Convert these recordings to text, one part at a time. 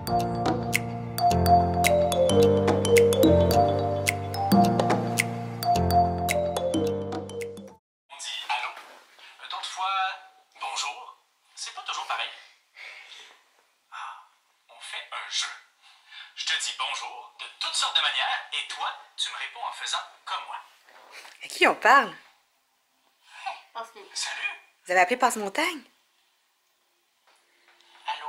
Je te dis bonjour de toutes sortes de manières et toi, tu me réponds en faisant comme moi. À qui on parle? Salut! Vous avez appelé Passe-Montagne? Allô?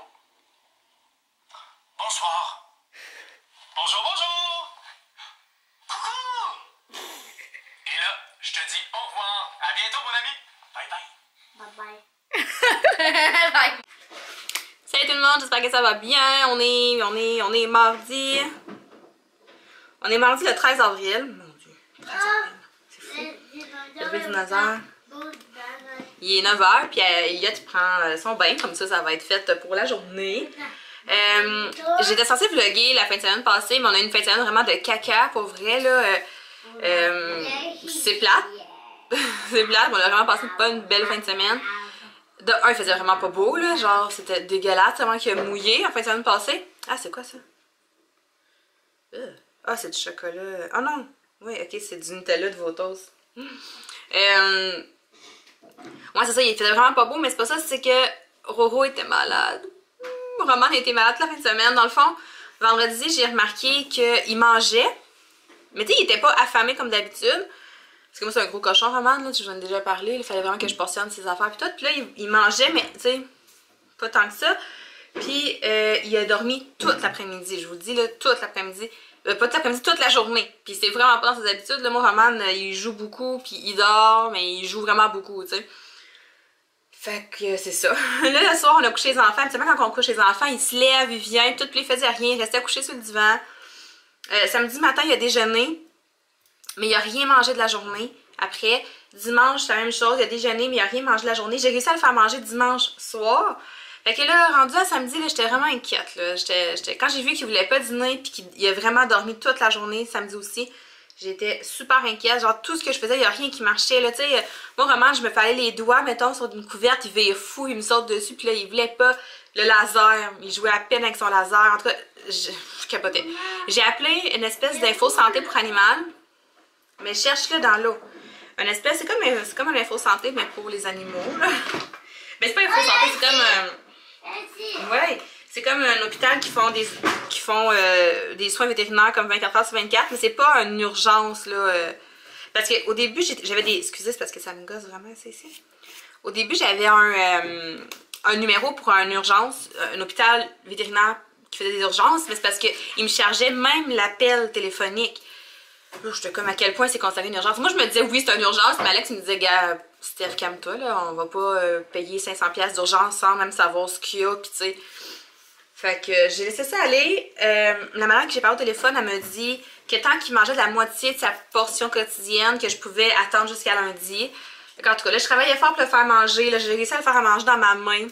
Bonsoir! Bonjour, bonjour! Coucou! Et là, je te dis au revoir. À bientôt, mon ami. Bye bye. Bye bye. Salut tout le monde, j'espère que ça va bien. On est mardi. On est mardi le 13 avril. Mon Dieu, 13 avril. C'est fou. Levé du 9h. Il est 9h, puis Elliot prend son bain, comme ça va être fait pour la journée. J'étais censée vlogger la fin de semaine passée, mais on a une fin de semaine vraiment de caca, pour vrai, là. C'est plate. C'est plate, mais on a vraiment passé pas une belle fin de semaine. De un, il faisait vraiment pas beau, là, genre c'était dégueulasse, tellement qu'il a mouillé en fin de semaine passée. Ah, c'est quoi ça? Ah, c'est du chocolat. Oh non! Oui, ok, c'est du Nutella de Votos. Ouais, c'est ça, il faisait vraiment pas beau, mais c'est pas ça, c'est que Roro était malade. Roman était malade la fin de semaine. Dans le fond, vendredi, j'ai remarqué qu'il mangeait, mais tu sais, il était pas affamé comme d'habitude. Parce que moi, c'est un gros cochon, Roman, là, j'en ai déjà parlé. Il fallait vraiment que je portionne ses affaires et tout. Puis là, il mangeait, mais tu sais, pas tant que ça. Puis il a dormi toute l'après-midi. Je vous le dis, là, toute l'après-midi. Pas toute l'après-midi, toute la journée. Puis c'est vraiment pas dans ses habitudes. Là, moi, Roman, il joue beaucoup, puis il dort, mais il joue vraiment beaucoup, tu sais. Fait que c'est ça. Là, le soir, on a couché les enfants. Habituellement, quand on couche les enfants, il se lève, il vient, tout, puis il faisait rien. Il restait couché sur le divan. Samedi matin, il a déjeuné. Mais il a rien mangé de la journée. Après, dimanche, c'est la même chose. Il a déjeuné, mais il a rien mangé de la journée. J'ai réussi à le faire manger dimanche soir. Fait que là, rendu à samedi, j'étais vraiment inquiète. Là. Quand j'ai vu qu'il voulait pas dîner puis qu'il a vraiment dormi toute la journée, samedi aussi, j'étais super inquiète. Genre, tout ce que je faisais, il n'y a rien qui marchait. Là, moi, vraiment, je me fallais les doigts, mettons, sur une couverte. Il veillait fou, il me saute dessus. Puis là, il voulait pas le laser. Il jouait à peine avec son laser. En tout cas, je capotais. J'ai appelé une espèce d'info santé pour animal. Mais cherche-le dans l'eau. Une espèce, c'est comme un info santé, mais pour les animaux, là. Mais c'est pas info santé, c'est comme... ouais, c'est comme un hôpital qui font des soins vétérinaires comme 24h sur 24, mais c'est pas une urgence, là. Parce qu'au début, j'avais des... Excusez, c'est parce que ça me gosse vraiment, c'est ici. Au début, j'avais un numéro pour une urgence, un hôpital vétérinaire qui faisait des urgences, mais c'est parce qu'il me chargeait même l'appel téléphonique. Là, j'étais comme à quel point c'est considéré une urgence. Moi, je me disais, oui, c'est une urgence, mais Alex, il me disait, gars, Steph, calme-toi, là, on va pas payer 500$ d'urgence sans même savoir ce qu'il y a, pis tu sais. Fait que j'ai laissé ça aller. La madame que j'ai parlé au téléphone, elle me dit que tant qu'il mangeait de la moitié de sa portion quotidienne, que je pouvais attendre jusqu'à lundi. Fait en tout cas, là, je travaillais fort pour le faire manger. Là, j'ai réussi à le faire manger dans ma main.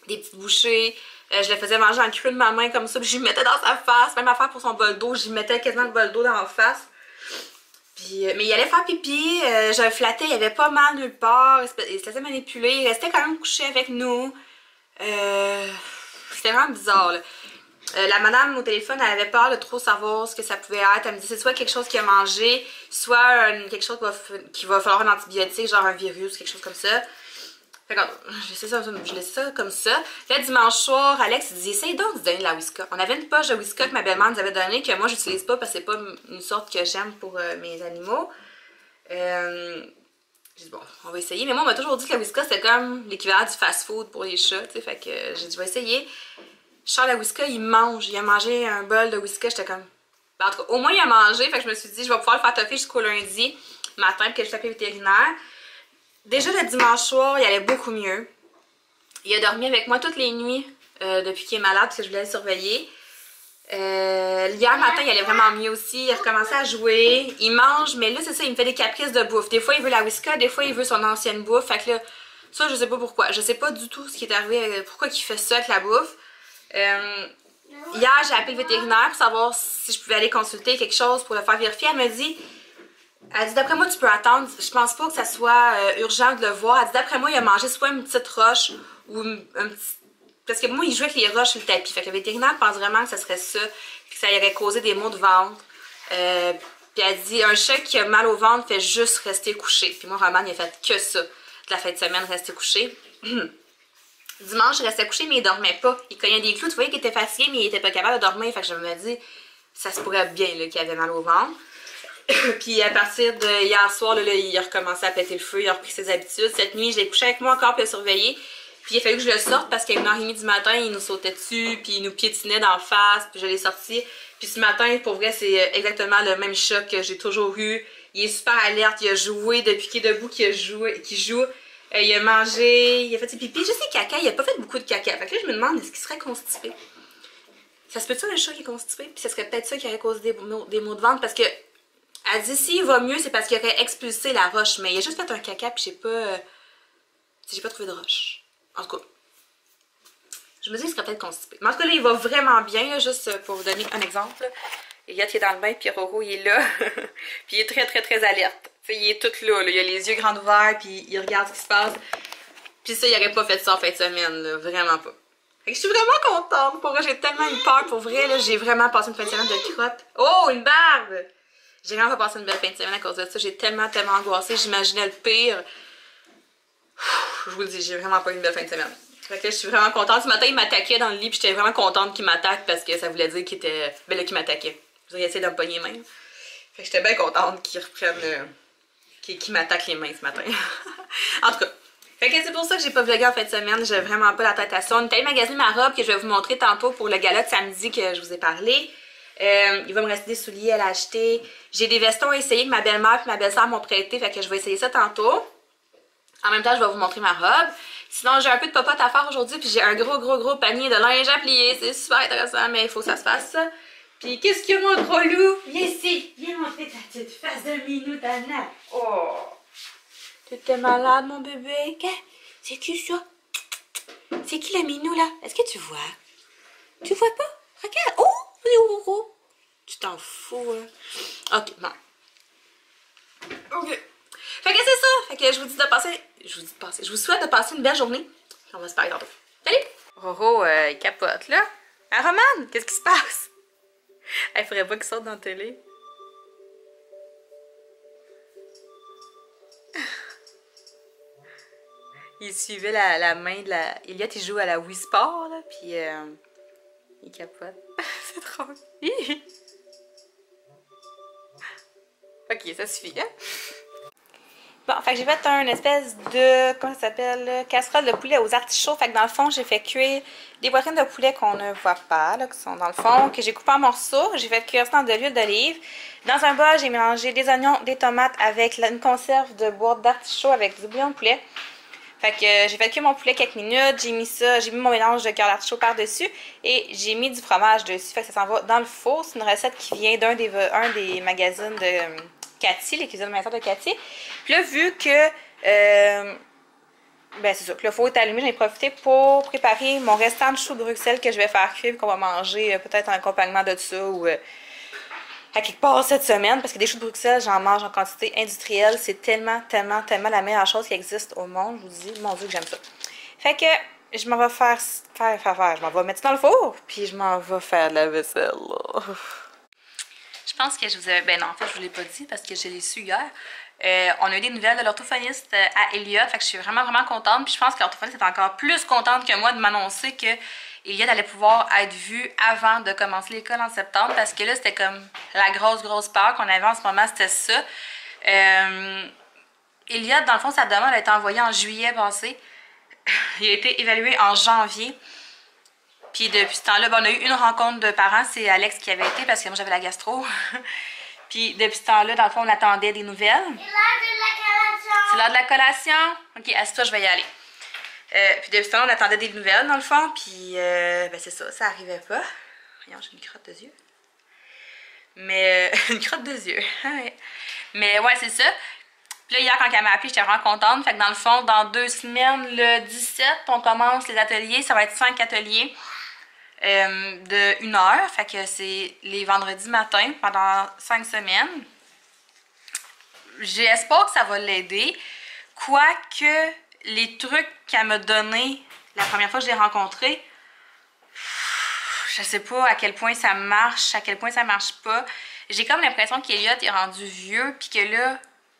Des petites bouchées. Je le faisais manger en creux de ma main comme ça, puis j'y mettais dans sa face, même affaire pour son bol d'eau, j'y mettais quasiment le bol d'eau dans la face. Puis, mais il allait faire pipi, je le flattais, il avait pas mal nulle part, il se laissait manipuler, il restait quand même couché avec nous. C'était vraiment bizarre, là. La madame au téléphone, elle avait peur de trop savoir ce que ça pouvait être. Elle me dit c'est soit quelque chose qu'il a mangé, soit quelque chose qui va falloir un antibiotique, genre un virus, quelque chose comme ça. Je laisse ça comme ça. Là, dimanche soir, Alex il dit essaye donc de donner de la Whiskas. On avait une poche de Whiskas que ma belle-mère nous avait donnée, que moi j'utilise pas parce que c'est pas une sorte que j'aime pour mes animaux. J'ai dit bon, on va essayer. Mais moi, on m'a toujours dit que la Whiskas c'était comme l'équivalent du fast-food pour les chats. T'sais, fait que j'ai dit je vais essayer. Charles la Whiskas, il mange. Il a mangé un bol de Whiskas. J'étais comme. Ben, en tout cas, au moins il a mangé. Fait que je me suis dit je vais pouvoir le faire toffer jusqu'au lundi matin que je tapais vétérinaire. Déjà le dimanche soir, il allait beaucoup mieux. Il a dormi avec moi toutes les nuits depuis qu'il est malade parce que je voulais le surveiller. Hier matin, il allait vraiment mieux aussi. Il a recommencé à jouer. Il mange, mais là, c'est ça, il me fait des caprices de bouffe. Des fois, il veut la Whiskas, des fois, il veut son ancienne bouffe. Fait que là, ça, je sais pas pourquoi. Je sais pas du tout ce qui est arrivé, pourquoi il fait ça avec la bouffe. Hier, j'ai appelé le vétérinaire pour savoir si je pouvais aller consulter quelque chose pour le faire vérifier. Elle dit d'après moi tu peux attendre, je pense pas que ça soit urgent de le voir. Elle dit d'après moi il a mangé soit une petite roche ou un petit Parce que moi, il jouait avec les roches sur le tapis. Fait que le vétérinaire pense vraiment que ça serait ça, que ça aurait causé des maux de ventre. Puis elle dit, un chat qui a mal au ventre fait juste rester couché. Puis moi, Roman, il a fait que ça, de la fin de semaine, rester couché. Dimanche, il restait couché, mais il dormait pas. Il cognait des clous, tu voyais qu'il était fatigué, mais il était pas capable de dormir. Fait que je me dis, ça se pourrait bien qu'il avait mal au ventre. Puis à partir de hier soir, là, il a recommencé à péter le feu, il a repris ses habitudes. Cette nuit, je l'ai couché avec moi encore, puis il a surveillé. Puis il a fallu que je le sorte parce qu'à 1h30 du matin, il nous sautait dessus, puis il nous piétinait d'en face, puis je l'ai sorti. Puis ce matin, pour vrai, c'est exactement le même chat que j'ai toujours eu. Il est super alerte, il a joué depuis qu'il est debout, qu'il joue. Il a mangé, il a fait ses pipis, juste ses caca, il a pas fait beaucoup de caca. Fait que là, je me demande, est-ce qu'il serait constipé? Ça se peut-tu un chat qui est constipé? Puis ça serait peut-être ça qui aurait causé des maux de ventre, parce que elle dit s'il va mieux, c'est parce qu'il aurait expulsé la roche. Mais il a juste fait un caca, puis j'ai pas trouvé de roche. En tout cas, je me dis qu'il serait peut-être constipé. Mais en tout cas, là, il va vraiment bien, là, juste pour vous donner un exemple. Elliot, il est dans le bain, puis Roro, il est là. Puis il est très, très, très alerte. T'sais, il est tout là, il a les yeux grands ouverts, puis il regarde ce qui se passe. Puis ça, il aurait pas fait ça en fin de semaine, là, vraiment pas. Fait que je suis vraiment contente. Pour vrai, j'ai tellement eu peur. Pour vrai, là, j'ai vraiment passé une fin de semaine de crotte. Oh, une barbe! J'ai vraiment pas passé une belle fin de semaine à cause de ça. J'ai tellement, tellement angoissé. J'imaginais le pire. Je vous le dis, j'ai vraiment pas eu une belle fin de semaine. Fait que là, je suis vraiment contente. Ce matin, il m'attaquait dans le lit, puis j'étais vraiment contente qu'il m'attaque parce que ça voulait dire qu'il était. Ben là, qu'il m'attaquait. Il essayait de me pogner les mains. Fait que j'étais bien contente qu'il reprenne. Qu'il m'attaque les mains ce matin. En tout cas. Fait que c'est pour ça que j'ai pas vlogué en fin de semaine. J'ai vraiment pas la tête à ça. On est allé magasiner ma robe que je vais vous montrer tantôt pour le gala de samedi que je vous ai parlé. Il va me rester des souliers à l'acheter. J'ai des vestons à essayer que ma belle-mère et ma belle-sœur m'ont prêté. Fait que je vais essayer ça tantôt. En même temps, je vais vous montrer ma robe. Sinon, j'ai un peu de popote à faire aujourd'hui. Puis j'ai un gros panier de linge à plier. C'est super intéressant, mais il faut que ça se fasse. Puis qu'est-ce qu'il y a, mon gros loup? Viens ici. Viens montrer ta petite face de minou, Tana. Oh! T'étais malade, mon bébé. C'est qui ça? C'est qui la minou, là? Est-ce que tu vois? Tu vois pas? Regarde. Oh! Tu t'en fous, hein? Ok, bon. Ok. Fait que c'est ça. Fait que je vous dis de passer. Je vous souhaite de passer une belle journée. On va se parler tantôt. Salut! Roro, il capote, là. Hein, Roman? Qu'est-ce qui se passe? Il faudrait pas qu'il sorte dans la télé. Il suivait la main de la... Elliot, il joue à la Wii Sport, là, puis il capote. C'est drôle. Ok, ça suffit, hein? Bon, fait que j'ai fait une espèce de... Comment ça s'appelle? Casserole de poulet aux artichauts. Fait que dans le fond, j'ai fait cuire des poitrines de poulet qu'on ne voit pas, là, qui sont dans le fond, que j'ai coupé en morceaux. J'ai fait cuire ça dans de l'huile d'olive. Dans un bol, j'ai mélangé des oignons, des tomates avec une conserve de boîte d'artichauts avec du bouillon de poulet. Fait que j'ai fait cuire mon poulet quelques minutes, j'ai mis mon mélange de cœur d'artichaut par-dessus et j'ai mis du fromage dessus. Fait que ça s'en va dans le four. C'est une recette qui vient d'un des magazines de Cathy, les cuisines maison de Cathy. Puis là, vu que ben c'est ça, que le four est allumé, j'en ai profité pour préparer mon restant de choux de Bruxelles que je vais faire cuire, qu'on va manger peut-être en accompagnement de ça ou à quelque part cette semaine, parce que des choux de Bruxelles, j'en mange en quantité industrielle. C'est tellement la meilleure chose qui existe au monde. Je vous dis, mon Dieu, que j'aime ça. Fait que je m'en vais je m'en vais mettre ça dans le four, puis je m'en vais faire la vaisselle. Là. Je pense que je vous avais... Ben non, en fait, je vous l'ai pas dit parce que je l'ai su hier. On a eu des nouvelles de l'orthophoniste à Elliot, fait que je suis vraiment contente. Puis je pense que l'orthophoniste est encore plus contente que moi de m'annoncer que Elliot allait pouvoir être vu avant de commencer l'école en septembre, parce que là, c'était comme la grosse peur qu'on avait en ce moment, c'était ça. Elliot, dans le fond, sa demande a été envoyée en juillet passé. Il a été évalué en janvier. Puis depuis ce temps-là, on a eu une rencontre de parents, c'est Alex qui avait été, parce que moi j'avais la gastro. Puis depuis ce temps-là, dans le fond, on attendait des nouvelles. C'est l'heure de la collation! C'est l'heure de la collation? Ok, assieds-toi, je vais y aller. Puis depuis ce temps-là, on attendait des nouvelles, dans le fond, puis ben c'est ça arrivait pas. Voyons, j'ai une crotte de yeux. Mais, une crotte de yeux, mais ouais, c'est ça. Puis là, hier, quand elle m'a appelé, j'étais vraiment contente. Fait que dans le fond, dans 2 semaines, le 17, on commence les ateliers. Ça va être 5 ateliers de 1 heure. Fait que c'est les vendredis matin pendant 5 semaines. J'espère que ça va l'aider. Quoique, les trucs qu'elle m'a donnés la première fois que je l'ai rencontrée je sais pas à quel point ça marche, à quel point ça marche pas. J'ai comme l'impression qu'Eliott est rendu vieux, puis que là,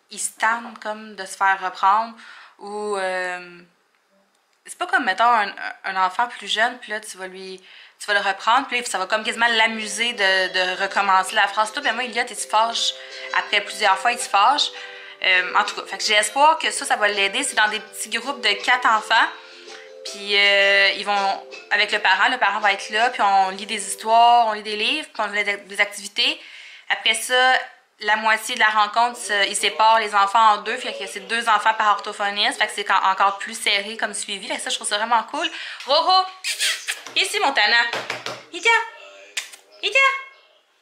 il se tente comme de se faire reprendre, ou... c'est pas comme, mettons, un enfant plus jeune, puis là, tu vas le reprendre, puis là, ça va comme quasiment l'amuser de recommencer la phrase. Tout, mais moi, Eliott, il se fâche. Après plusieurs fois, il se fâche. En tout cas, fait que j'ai espoir que ça va l'aider. C'est dans des petits groupes de 4 enfants. Puis ils vont, avec le parent va être là, puis on lit des histoires, on lit des livres, puis on fait des activités. Après ça, la moitié de la rencontre, ils séparent les enfants en deux, fait que c'est 2 enfants par orthophoniste, fait que c'est encore plus serré comme suivi. Fait que ça, je trouve ça vraiment cool. Roro! Ici, mon Tana! Ida!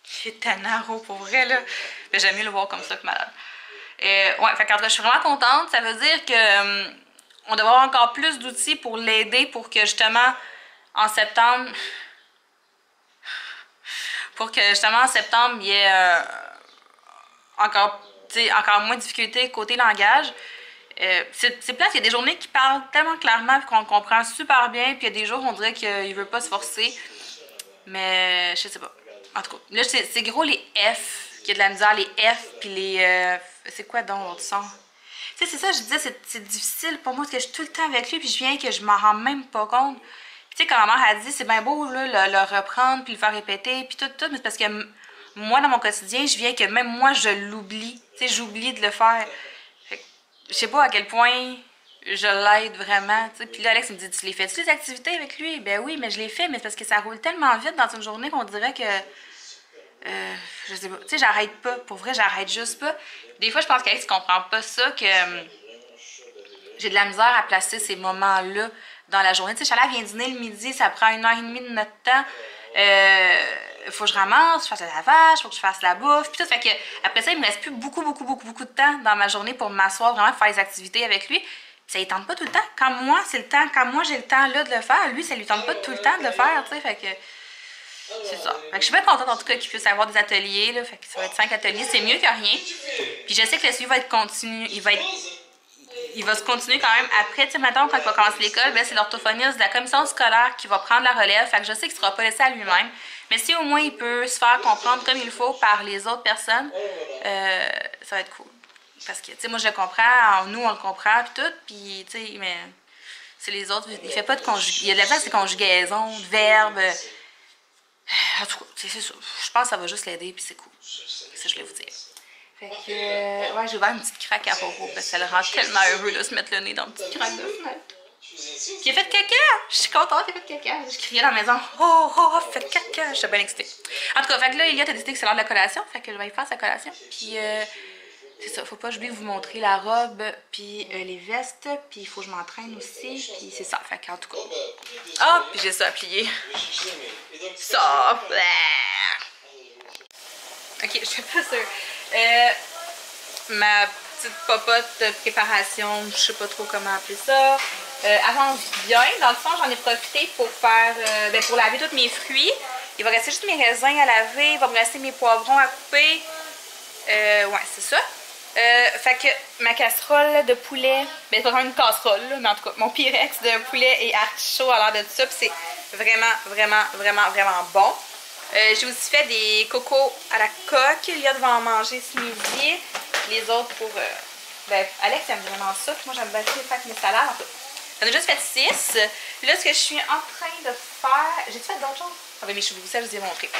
C'est Tana, Roro, pour vrai, là. Mais j'aime mieux le voir comme ça que malade. Ouais, fait que je suis vraiment contente. Ça veut dire que on doit avoir encore plus d'outils pour l'aider, pour que justement, en septembre, il y ait encore moins de difficultés côté langage. C'est plate, il y a des journées qui parlent tellement clairement qu'on comprend super bien, puis il y a des jours où on dirait qu'il veut pas se forcer. Mais je sais pas. En tout cas, là, c'est gros les F, qu'il y a de la misère, les F, puis les... c'est quoi donc l'autre son? Tu sais, c'est ça, je disais, c'est difficile pour moi, parce que je suis tout le temps avec lui, puis je viens que je m'en rends même pas compte. Tu sais, quand ma mère a dit, c'est bien beau, là, le reprendre, puis le faire répéter, puis tout, mais c'est parce que moi, dans mon quotidien, je viens que même moi, je l'oublie. Tu sais, j'oublie de le faire. Je sais pas à quel point je l'aide vraiment, tu sais. Puis là, Alex me dit, tu les fais-tu les activités avec lui? Ben oui, mais je les fais, mais c'est parce que ça roule tellement vite dans une journée qu'on dirait que... je sais pas, tu sais, j'arrête pas. Pour vrai, j'arrête juste pas. Des fois, je pense qu'Alex comprend pas ça, que j'ai de la misère à placer ces moments-là dans la journée. Tu sais, Chala vient dîner le midi, ça prend 1h30 de notre temps. Faut que je ramasse, je fasse le lavage, faut que je fasse la bouffe, puis tout. Fait que après ça, il me reste plus beaucoup de temps dans ma journée pour m'asseoir vraiment, faire les activités avec lui. Puis ça lui tente pas tout le temps. Quand moi, c'est le temps, quand moi j'ai le temps là de le faire, lui, ça lui tente pas tout le temps de le faire, tu sais. Fait que c'est ça. Fait que je suis bien contente en tout cas qu'il puisse avoir des ateliers, là. Fait que ça va être 5 ateliers, c'est mieux que rien. Puis je sais que le suivi va être continu, il va se continuer quand même après, tu sais, maintenant, quand il va commencer l'école, ben, c'est l'orthophoniste de la commission scolaire qui va prendre la relève. Fait que je sais qu'il ne sera pas laissé à lui-même. Mais si au moins il peut se faire comprendre comme il faut par les autres personnes, ça va être cool. Parce que, tu sais, moi, je le comprends, nous, on le comprend, puis tout, puis, tu sais, mais c'est les autres, il fait pas de conjugaison. Il y a de la place de conjugaison, de verbes. En tout cas, c'est ça. Je pense que ça va juste l'aider, puis c'est cool. Ça, je voulais vous dire. Fait que, ouais, j'ai ouvert une petite craque à Roro parce que ça le rend tellement heureux de se mettre le nez dans une petite craque de fenêtre. Puis il a fait caca! Je suis contente, il a fait caca. Je criais dans la maison, oh, fait caca! J'étais bien excitée. En tout cas, fait que là, Eliott a décidé que c'est l'heure de la collation, fait que je vais y faire sa collation. Puis, c'est ça, faut pas j'oublie de vous montrer la robe, puis les vestes, puis il faut que je m'entraîne aussi, puis c'est ça, fait qu'en tout cas. Ah, puis j'ai ça à plier. Ça! Ok, je suis pas sûre. Ma petite popote de préparation, je sais pas trop comment appeler ça, avance bien. Dans le fond, j'en ai profité pour faire, pour laver tous mes fruits. Il va rester juste mes raisins à laver, il va me rester mes poivrons à couper. Ouais, c'est ça. Fait que ma casserole de poulet, c'est pas vraiment une casserole, là, mais en tout cas, mon pyrex de poulet et artichaut a l'air de ça, puis c'est vraiment bon. J'ai aussi fait des cocos à la coque. Eliott va en manger ce midi. Les autres pour... Alex aime vraiment ça. Puis moi, j'aime bien faire mes salades. J'en ai juste fait 6. Là, ce que je suis en train de faire... J'ai fait d'autres choses? Ah ben mes cheveux, ça, je vous ai montré.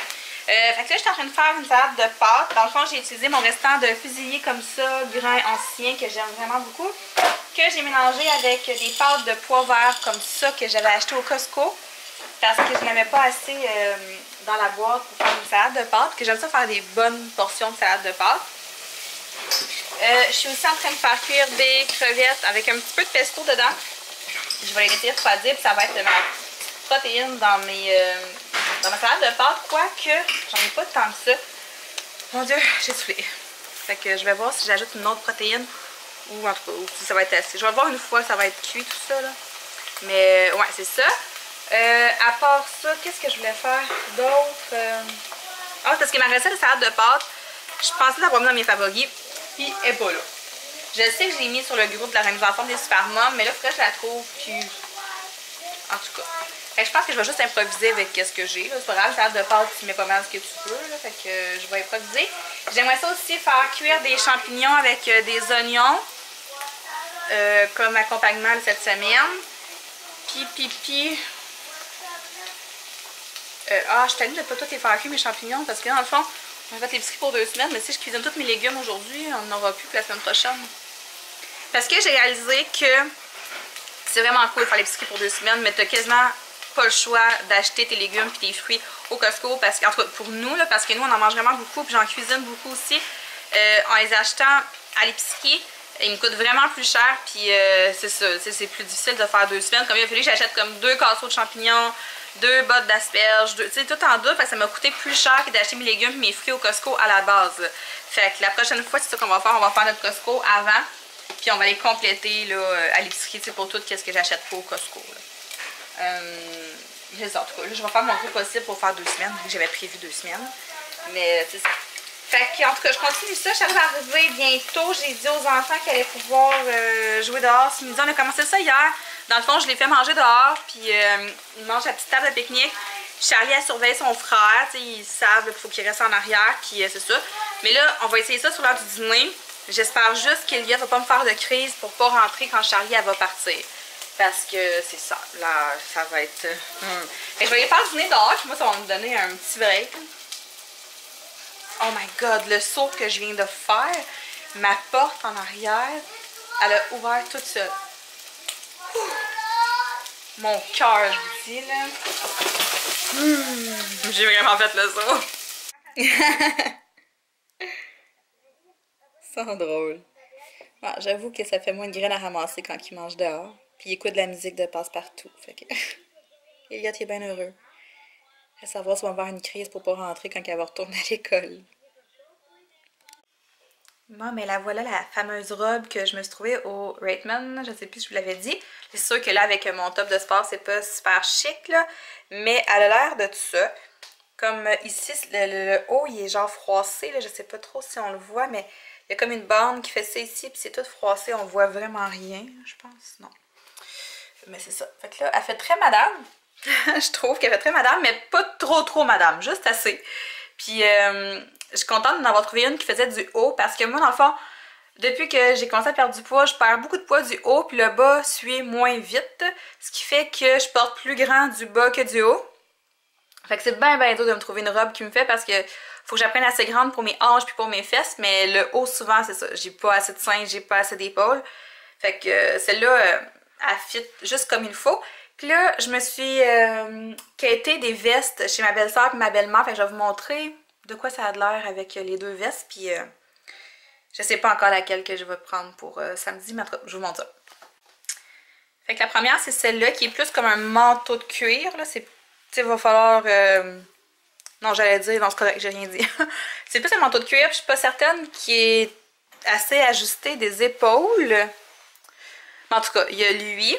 Fait que là, je suis en train de faire une salade de pâtes. Dans le fond, j'ai utilisé mon restant de fusilier comme ça, grain ancien, que j'aime vraiment beaucoup. Que j'ai mélangé avec des pâtes de pois verts comme ça, que j'avais acheté au Costco. Parce que je n'avais pas assez dans la boîte pour faire une salade de pâtes, que j'aime ça faire des bonnes portions de salade de pâtes. Je suis aussi en train de faire cuire des crevettes avec un petit peu de pesto dedans. Je vais les laisser refroidir, puis ça va être ma protéine dans ma salade de pâtes, quoique j'en ai pas tant que ça. Mon Dieu, j'ai soufflé. Fait que je vais voir si j'ajoute une autre protéine, ou en tout cas, si ça va être assez. Je vais voir une fois ça va être cuit tout ça, là. Mais ouais, c'est ça. À part ça, qu'est-ce que je voulais faire d'autre? Ah, parce que ma recette de salade de pâtes, je pensais l'avoir mis dans mes favoris, puis elle est pas là. Je sais que je l'ai mis sur le groupe de la remise en forme des Super Moms, mais là, il faudrait que je la trouve, puis... En tout cas. Fait que je pense que je vais juste improviser avec ce que j'ai. C'est pas grave, ça de pâte, tu mets pas mal ce que tu veux. Là, fait que je vais improviser. J'aimerais ça aussi faire cuire des champignons avec des oignons comme accompagnement de cette semaine. Puis. Je t'ai dit de pas tout les faire cuire mes champignons parce que dans le fond, on a fait l'épicerie pour 2 semaines, mais si je cuisine tous mes légumes aujourd'hui, on n'en aura plus que la semaine prochaine. Parce que j'ai réalisé que c'est vraiment cool de faire l'épicerie pour 2 semaines, mais t'as quasiment pas le choix d'acheter tes légumes et tes fruits au Costco, parce que, en tout cas pour nous, là, parce que nous on en mange vraiment beaucoup, puis j'en cuisine beaucoup aussi, en les achetant à l'épicerie. Ils me coûtent vraiment plus cher, puis c'est ça, c'est plus difficile de faire 2 semaines. Comme il a fallu que j'achète comme 2 casseaux de champignons, 2 bottes d'asperges, tu sais, tout en double, fait que ça m'a coûté plus cher que d'acheter mes légumes et mes fruits au Costco à la base. Fait que la prochaine fois, c'est ça qu'on va faire, on va faire notre Costco avant, puis on va les compléter là, à l'épicerie, pour tout ce que j'achète pas au Costco. En tout cas, là, je vais faire mon gros possible pour faire 2 semaines, j'avais prévu 2 semaines, mais c'est ça. Fait que, en tout cas, je continue ça. Je suis arrivée bientôt. J'ai dit aux enfants qu'ils allaient pouvoir jouer dehors ce midi. On a commencé ça hier. Dans le fond, je les fais manger dehors. Puis, ils mangent à la petite table de pique-nique. Charlie, elle surveille son frère. Ils savent qu'il faut qu'il reste en arrière. Puis, c'est ça. Mais là, on va essayer ça sur l'heure du dîner. J'espère juste qu'Elia va pas me faire de crise pour pas rentrer quand Charlie, elle va partir. Parce que c'est ça. Là, ça va être... Fait que je vais les faire dîner dehors. Puis moi, ça va me donner un petit break. Oh my god, le saut que je viens de faire, ma porte en arrière, elle a ouvert toute seule. Ouh. Mon cœur, je vous dis là. J'ai vraiment fait le saut. C'est drôle. Ouais, j'avoue que ça fait moins de graines à ramasser quand il mange dehors. Puis il écoute de la musique de passe-partout. Fait que Elliot est bien heureux. À savoir si on va avoir une crise pour pas rentrer quand elle va retourner à l'école. Bon, mais la voilà, la fameuse robe que je me suis trouvée au Raitman. Je sais plus si je vous l'avais dit. C'est sûr que là, avec mon top de sport, c'est pas super chic, là. Mais elle a l'air de tout ça. Comme ici, le haut, il est genre froissé, là. Je sais pas trop si on le voit, mais il y a comme une bande qui fait ça ici, puis c'est tout froissé. On voit vraiment rien, je pense. Non. Mais c'est ça. Fait que là, elle fait très madame. Je trouve qu'elle fait très madame, mais pas trop madame, juste assez. Puis je suis contente d'en avoir trouvé une qui faisait du haut, parce que moi, dans le fond, depuis que j'ai commencé à perdre du poids, je perds beaucoup de poids du haut, puis le bas suit moins vite, ce qui fait que je porte plus grand du bas que du haut. Fait que c'est bien dur de me trouver une robe qui me fait, parce que faut que j'apprenne assez grande pour mes hanches puis pour mes fesses, mais le haut, souvent, c'est ça. J'ai pas assez de seins, j'ai pas assez d'épaules. Fait que celle-là, elle fit juste comme il faut. Puis là, je me suis quêté des vestes chez ma belle-sœur et ma belle-mère. Fait que je vais vous montrer de quoi ça a de l'air avec les 2 vestes. Puis je sais pas encore laquelle que je vais prendre pour samedi, mais en tout cas, je vous montre ça. Fait que la première, c'est celle-là qui est plus comme un manteau de cuir. Là, c'est, il va falloir... non, j'allais dire, non, c'est correct, j'ai rien dit. C'est plus un manteau de cuir, puis je suis pas certaine qu'il est assez ajusté des épaules. Mais en tout cas, il y a lui,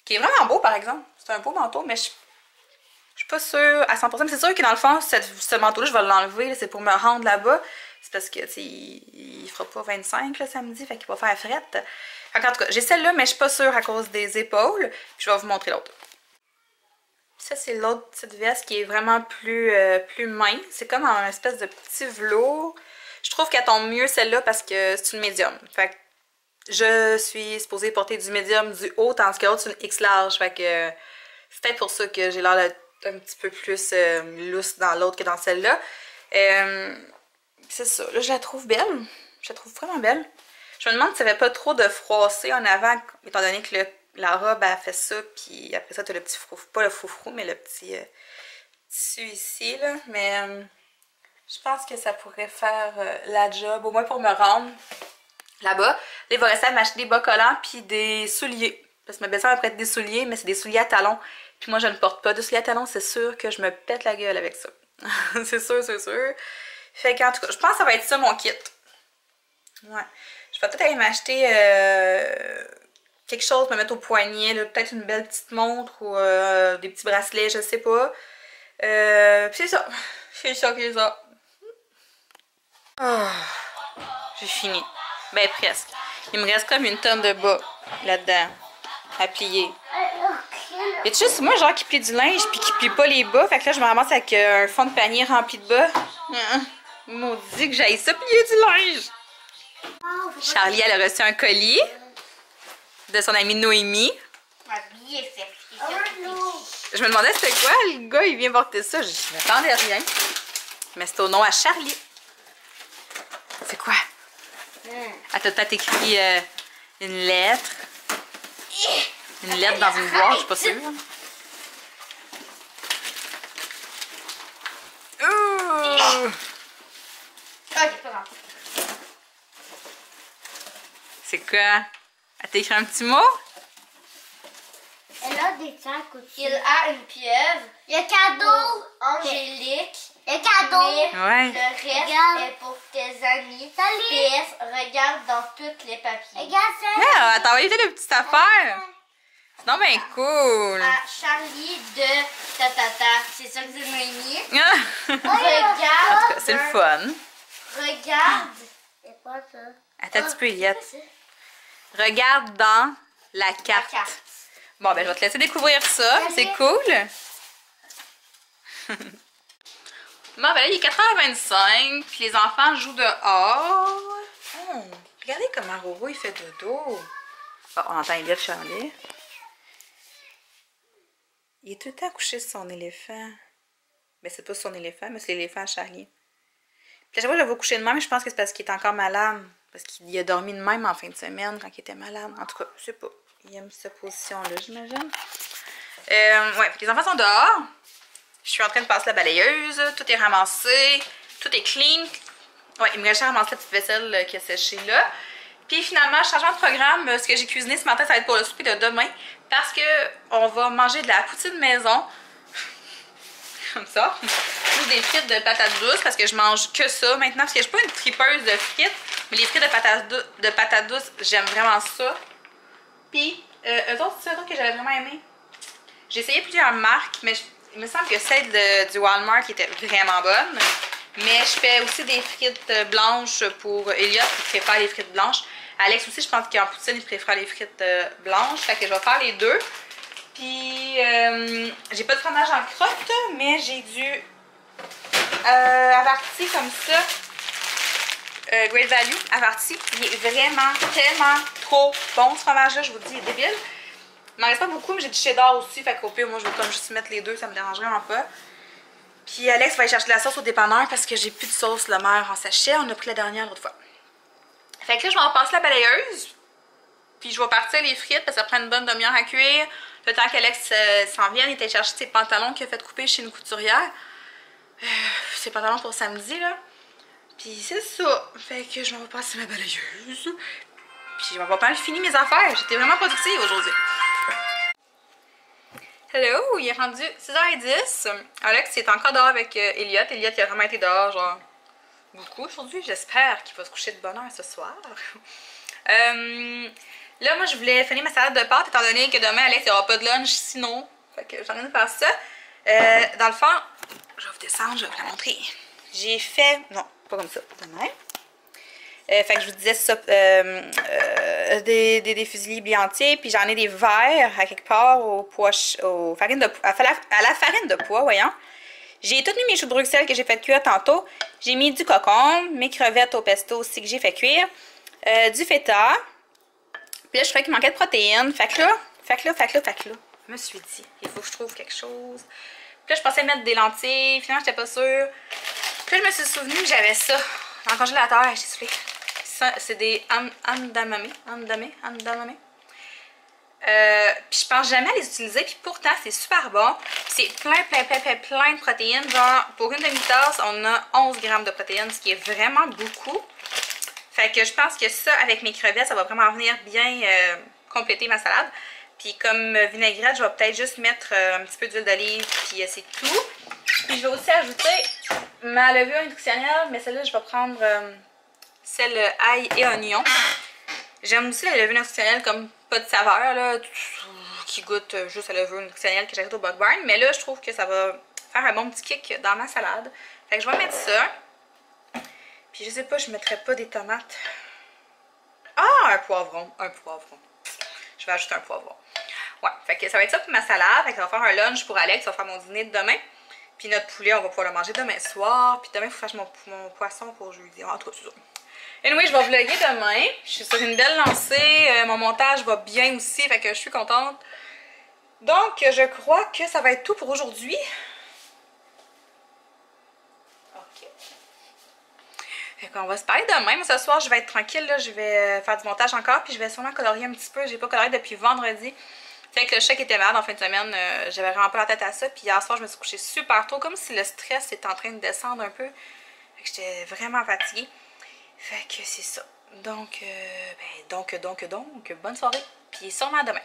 qui est vraiment beau, par exemple. C'est un beau manteau, mais je suis pas sûre à 100%. Mais c'est sûr que dans le fond, ce manteau-là, je vais l'enlever. C'est pour me rendre là-bas. C'est parce que, tu sais, il fera pas 25 le samedi, fait qu'il va faire frette. En tout cas, j'ai celle-là, mais je suis pas sûre à cause des épaules. Puis je vais vous montrer l'autre. Ça, c'est l'autre petite veste qui est vraiment plus mince. C'est comme un espèce de petit velours. Je trouve qu'elle tombe mieux celle-là parce que c'est une médium. Fait que je suis supposée porter du médium du haut, tandis que l'autre c'est une X large. Fait que c'est peut-être pour ça que j'ai l'air d'être un petit peu plus lousse dans l'autre que dans celle-là. C'est ça. Là, je la trouve belle. Je la trouve vraiment belle. Je me demande si ça n'avait pas trop de froissé en avant, étant donné que la robe a fait ça, puis après ça, tu as le petit froufrou, pas le froufrou, mais le petit tissu ici, là. Mais je pense que ça pourrait faire la job, au moins pour me rendre là-bas. Là, il va rester à m'acheter des bas collants puis des souliers. Parce que ma belle-sœur m'a prêté des souliers, mais c'est des souliers à talons. Puis moi, je ne porte pas de souliers à talons, c'est sûr que je me pète la gueule avec ça. C'est sûr, c'est sûr. Fait qu'en tout cas, je pense que ça va être ça mon kit. Ouais. Je vais peut-être aller m'acheter quelque chose, me mettre au poignet, peut-être une belle petite montre ou des petits bracelets, je sais pas. Puis c'est ça. C'est ça que c'est ça. Oh, j'ai fini. Ben presque. Il me reste comme une tonne de bas là-dedans à plier. Y a juste moi, genre, qui plie du linge puis qui plie pas les bas? Fait que là, je me ramasse avec un fond de panier rempli de bas. Maudit que j'aille ça plier du linge! Charlie, elle a reçu un colis de son amie Noémie. Je me demandais c'était quoi, le gars, il vient porter ça. Je m'attendais à rien. Mais c'est au nom à Charlie. C'est quoi? Elle t'a peut-être écrit une lettre. Une lettre dans une boîte, je suis pas sûre. C'est quoi? Elle t'a écrit un petit mot? Elle a des sacs aussi. Il a une pieuvre. Le cadeau. Angélique. Le cadeau. Mais Ouais. le reste Regarde. est pour tes amis. Salut. PS, regarde dans tous les papiers. Regarde ça. Ah, elle t'a envoyé des petites affaires. C'est donc bien cool. À Charlie de Tatata. C'est ça que c'est Noémie. En tout Regarde. cas, c'est le fun. Regarde. C'est quoi ça? Attends un petit peu, Eliette. Regarde dans la La carte. carte. Bon, ben, je vais te laisser découvrir ça. C'est cool. Bon, ben là, il est 4h25, puis les enfants jouent dehors. Oh, regardez comment Roro, il fait dodo. Bon, on entend Eliette Charlie. Il est tout le temps couché sur son éléphant. Ben, c'est pas son éléphant, mais c'est l'éléphant à Charlie. Puis à chaque fois que je le vois coucher de même, je pense que c'est parce qu'il est encore malade. Parce qu'il a dormi de même en fin de semaine quand il était malade. En tout cas, je sais pas. Il aime cette position-là, j'imagine. Ouais, les enfants sont dehors. Je suis en train de passer la balayeuse. Tout est ramassé. Tout est clean. Ouais, il me reste à ramasser la petite vaisselle qui a séché là. Puis finalement, changement de programme. Ce que j'ai cuisiné ce matin, ça va être pour le souper de demain. Parce que on va manger de la poutine maison. Comme ça. Plus des frites de patates douces parce que je mange que ça maintenant. Parce que je suis pas une tripeuse de frites. Mais les frites de patates douces, j'aime vraiment ça. Puis, eux autres, c'est ça que j'avais vraiment aimé. J'ai essayé plusieurs marques, mais il me semble que celle du Walmart était vraiment bonne. Mais je fais aussi des frites blanches pour Elliot qui préfère les frites blanches. Alex aussi, je pense qu'en poutine, il préfère les frites blanches. Fait que je vais faire les deux. Puis, j'ai pas de fromage en crotte, mais j'ai du averti comme ça. Great Value, averti. Il est vraiment tellement trop bon ce fromage-là, je vous dis, il est débile. Il m'en reste pas beaucoup, mais j'ai du cheddar aussi. Fait qu'au pire, moi, je vais comme juste mettre les deux, ça me dérange vraiment pas. Puis Alex va aller chercher de la sauce au dépanneur parce que j'ai plus de sauce le maire en sachet. On a pris la dernière l'autre fois. Fait que là, je vais en passer la balayeuse. Puis je vais partir les frites parce que ça prend une bonne demi-heure à cuire. Le temps qu'Alex s'en vienne, il était chercher ses pantalons qu'il a fait couper chez une couturière. Ses pantalons pour samedi, là. Puis c'est ça. Fait que je m'en vais passer ma balayeuse. Puis je m'en vais pas mal finir mes affaires. J'étais vraiment productive aujourd'hui. Hello, il est rendu 6h10. Alex est encore dehors avec Elliot. Elliot, il a vraiment été dehors, genre, beaucoup aujourd'hui. J'espère qu'il va se coucher de bonne heure ce soir. Là, moi, je voulais finir ma salade de pâtes, étant donné que demain, Alex, il n'y aura pas de lunch sinon. Fait que j'ai envie de faire ça. Dans le fond, je vais vous descendre, je vais vous la montrer. J'ai fait... Non, pas comme ça. Demain. Fait que je vous disais ça, des fusiliers blés entiers, puis j'en ai des verres à quelque part à la farine de pois, voyons. J'ai tout mis mes choux de Bruxelles que j'ai fait cuire tantôt. J'ai mis du concombre, mes crevettes au pesto aussi que j'ai fait cuire, du feta. Puis là, je trouvais qu'il manquait de protéines. Fait que là, je me suis dit, il faut que je trouve quelque chose. Puis là, je pensais mettre des lentilles, finalement, j'étais pas sûre. Puis là, je me suis souvenu que j'avais ça dans le congélateur, j'ai soufflé. C'est des andamame. Puis je pense jamais à les utiliser, puis pourtant c'est super bon. C'est plein de protéines. Genre, pour une demi-tasse, on a 11 grammes de protéines, ce qui est vraiment beaucoup. Fait que je pense que ça, avec mes crevettes, ça va vraiment venir bien compléter ma salade. Puis comme vinaigrette, je vais peut-être juste mettre un petit peu d'huile d'olive, puis c'est tout. Puis je vais aussi ajouter ma levure nutritionnelle, mais celle-là, je vais prendre celle ail et oignon. J'aime aussi la levure nutritionnelle comme pas de saveur, là, qui goûte juste la levure nutritionnelle que j'achète au Bug Barn. Mais là, je trouve que ça va faire un bon petit kick dans ma salade. Fait que je vais mettre ça. Puis je sais pas, je mettrais pas des tomates. Ah, un poivron. Je vais ajouter un poivron. Ouais, fait que ça va être ça pour ma salade. Fait que ça va faire un lunch pour Alex, ça va faire mon dîner de demain. Puis notre poulet, on va pouvoir le manger demain soir. Puis demain, il faut que je fasse mon poisson pour jeudi. En tout cas, c'est ça. Anyway, je vais vlogger demain. Je suis sur une belle lancée. Mon montage va bien aussi, fait que je suis contente. Donc, je crois que ça va être tout pour aujourd'hui. OK. Fait qu'on va se parler demain. Mais ce soir, je vais être tranquille. Là. Je vais faire du montage encore. Puis je vais sûrement colorier un petit peu. J'ai pas colorié depuis vendredi. Fait que le chèque était malade en fin de semaine. J'avais vraiment pas la tête à ça. Puis hier soir, je me suis couchée super tôt. Comme si le stress était en train de descendre un peu. Fait que j'étais vraiment fatiguée. Fait que c'est ça. Donc, bonne soirée. Puis sûrement demain.